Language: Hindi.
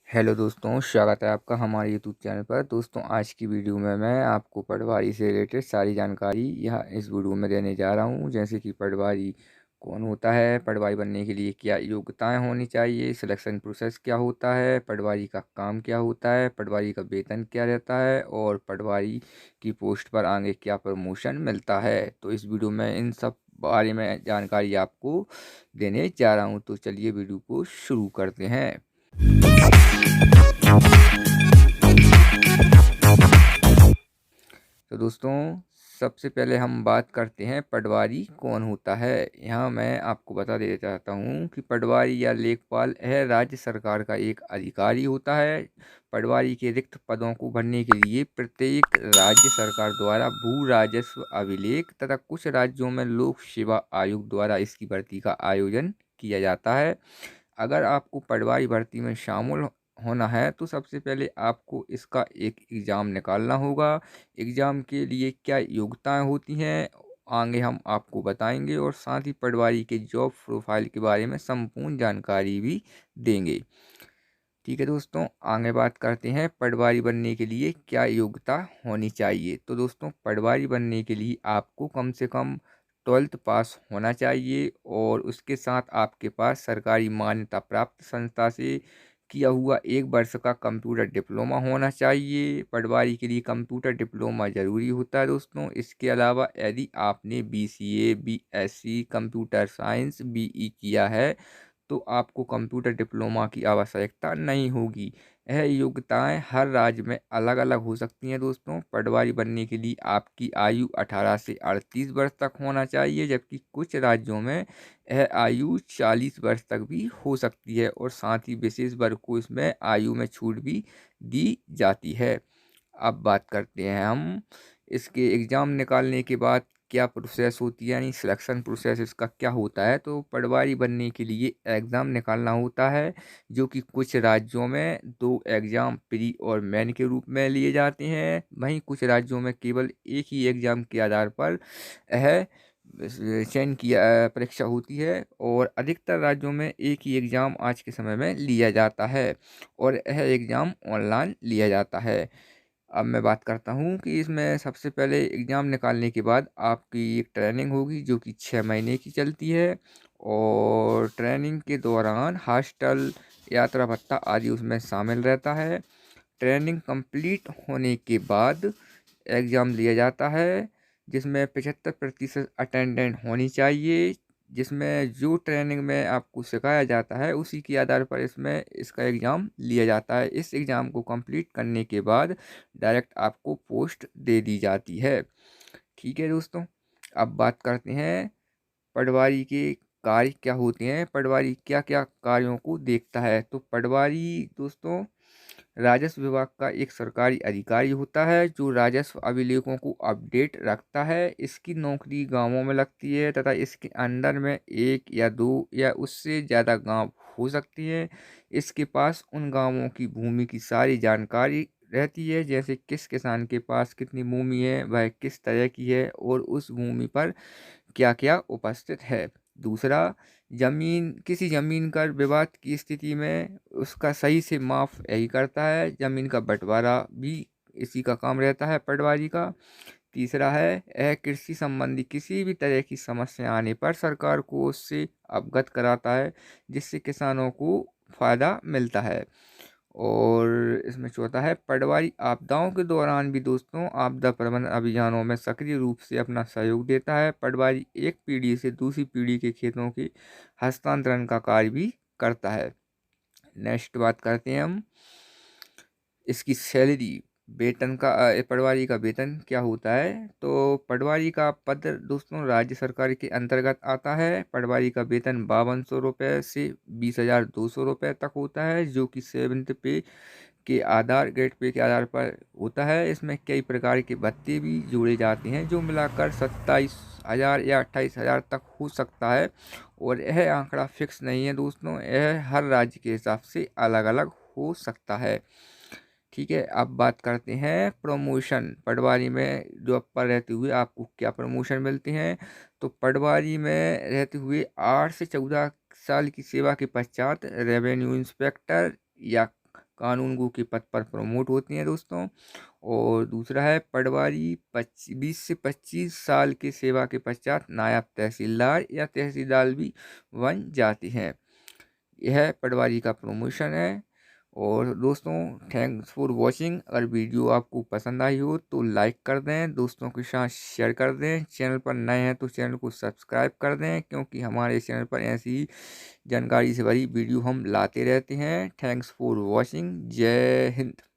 हेलो दोस्तों, स्वागत है आपका हमारे यूट्यूब चैनल पर। दोस्तों, आज की वीडियो में मैं आपको पटवारी से रिलेटेड सारी जानकारी यह इस वीडियो में देने जा रहा हूं। जैसे कि पटवारी कौन होता है, पटवारी बनने के लिए क्या योग्यताएं होनी चाहिए, सिलेक्शन प्रोसेस क्या होता है, पटवारी का काम क्या होता है, पटवारी का वेतन क्या रहता है और पटवारी की पोस्ट पर आगे क्या प्रमोशन मिलता है। तो इस वीडियो में इन सब बारे में जानकारी आपको देने जा रहा हूँ। तो चलिए वीडियो को शुरू करते हैं। तो दोस्तों, सबसे पहले हम बात करते हैं पटवारी कौन होता है। यहाँ मैं आपको बता देना चाहता हूँ कि पटवारी या लेखपाल यह राज्य सरकार का एक अधिकारी होता है। पटवारी के रिक्त पदों को भरने के लिए प्रत्येक राज्य सरकार द्वारा भू राजस्व अभिलेख तथा कुछ राज्यों में लोक सेवा आयोग द्वारा इसकी भर्ती का आयोजन किया जाता है। अगर आपको पटवारी भर्ती में शामिल होना है तो सबसे पहले आपको इसका एक एग्ज़ाम निकालना होगा। एग्ज़ाम के लिए क्या योग्यताएं होती हैं आगे हम आपको बताएंगे, और साथ ही पटवारी के जॉब प्रोफाइल के बारे में संपूर्ण जानकारी भी देंगे। ठीक है दोस्तों, आगे बात करते हैं पटवारी बनने के लिए क्या योग्यता होनी चाहिए। तो दोस्तों, पटवारी बनने के लिए आपको कम से कम 12th पास होना चाहिए और उसके साथ आपके पास सरकारी मान्यता प्राप्त संस्था से किया हुआ 1 वर्ष का कंप्यूटर डिप्लोमा होना चाहिए। पटवारी के लिए कंप्यूटर डिप्लोमा ज़रूरी होता है दोस्तों। इसके अलावा यदि आपने BCA, BSc computer science, BE किया है तो आपको कंप्यूटर डिप्लोमा की आवश्यकता नहीं होगी। यह योग्यताएं हर राज्य में अलग अलग हो सकती हैं दोस्तों। पटवारी बनने के लिए आपकी आयु 18 से 38 वर्ष तक होना चाहिए, जबकि कुछ राज्यों में यह आयु 40 वर्ष तक भी हो सकती है और साथ ही विशेष वर्ग को इसमें आयु में छूट भी दी जाती है। अब बात करते हैं हम इसके एग्ज़ाम निकालने के बाद क्या प्रोसेस होती है, यानी सिलेक्शन प्रोसेस इसका क्या होता है। तो पटवारी बनने के लिए एग्ज़ाम निकालना होता है, जो कि कुछ राज्यों में 2 एग्ज़ाम प्री और मेन के रूप में लिए जाते हैं। वहीं कुछ राज्यों में केवल एक ही एग्ज़ाम के आधार पर यह चयन किया परीक्षा होती है और अधिकतर राज्यों में एक ही एग्ज़ाम आज के समय में लिया जाता है और यह एग्ज़ाम ऑनलाइन लिया जाता है। अब मैं बात करता हूँ कि इसमें सबसे पहले एग्ज़ाम निकालने के बाद आपकी एक ट्रेनिंग होगी जो कि 6 महीने की चलती है और ट्रेनिंग के दौरान हॉस्टल, यात्रा भत्ता आदि उसमें शामिल रहता है। ट्रेनिंग कंप्लीट होने के बाद एग्ज़ाम लिया जाता है, जिसमें 75% अटेंडेंट होनी चाहिए। जिसमें जो ट्रेनिंग में आपको सिखाया जाता है उसी के आधार पर इसमें इसका एग्ज़ाम लिया जाता है। इस एग्ज़ाम को कंप्लीट करने के बाद डायरेक्ट आपको पोस्ट दे दी जाती है। ठीक है दोस्तों, अब बात करते हैं पटवारी के कार्य क्या होते हैं, पटवारी क्या क्या कार्यों को देखता है। तो पटवारी दोस्तों राजस्व विभाग का एक सरकारी अधिकारी होता है जो राजस्व अभिलेखों को अपडेट रखता है। इसकी नौकरी गांवों में लगती है तथा इसके अंडर में 1 या 2 या उससे ज़्यादा गांव हो सकती है। इसके पास उन गांवों की भूमि की सारी जानकारी रहती है, जैसे किस किसान के पास कितनी भूमि है, वह किस तरह की है और उस भूमि पर क्या क्या उपस्थित है। दूसरा, जमीन किसी जमीन का विवाद की स्थिति में उसका सही से माफ यही करता है। जमीन का बंटवारा भी इसी का काम रहता है पटवारी का। तीसरा है, यह कृषि संबंधी किसी भी तरह की समस्या आने पर सरकार को उससे अवगत कराता है, जिससे किसानों को फायदा मिलता है। और इसमें चौथा है, पटवारी आपदाओं के दौरान भी दोस्तों आपदा प्रबंधन अभियानों में सक्रिय रूप से अपना सहयोग देता है। पटवारी एक पीढ़ी से दूसरी पीढ़ी के खेतों के हस्तांतरण का कार्य भी करता है। नेक्स्ट बात करते हैं हम इसकी सैलरी, वेतन का। पटवारी का वेतन क्या होता है। तो पटवारी का पद दोस्तों राज्य सरकार के अंतर्गत आता है। पटवारी का वेतन 5200 रुपये से 20,200 रुपये तक होता है, जो कि 7th पे के आधार ग्रेड पे के आधार पर होता है। इसमें कई प्रकार के भत्ते भी जोड़े जाते हैं जो मिलाकर 27,000 या 28,000 तक हो सकता है और यह आंकड़ा फिक्स नहीं है दोस्तों, यह हर राज्य के हिसाब से अलग अलग हो सकता है। ठीक है, अब बात करते हैं प्रमोशन। पटवारी में जॉब पर रहते हुए आपको क्या प्रमोशन मिलते हैं। तो पटवारी में रहते हुए 8 से 14 साल की सेवा के पश्चात रेवेन्यू इंस्पेक्टर या कानूनगो के पद पर प्रमोट होते हैं दोस्तों। और दूसरा है पटवारी 20 से 25 साल की सेवा के पश्चात नायब तहसीलदार या तहसीलदार भी बन जाते हैं। यह पटवारी का प्रमोशन है। और दोस्तों, थैंक्स फॉर वॉचिंग। अगर वीडियो आपको पसंद आई हो तो लाइक कर दें, दोस्तों के साथ शेयर कर दें। चैनल पर नए हैं तो चैनल को सब्सक्राइब कर दें, क्योंकि हमारे चैनल पर ऐसी जानकारी से भरी वीडियो हम लाते रहते हैं। Thanks for watching. जय हिंद।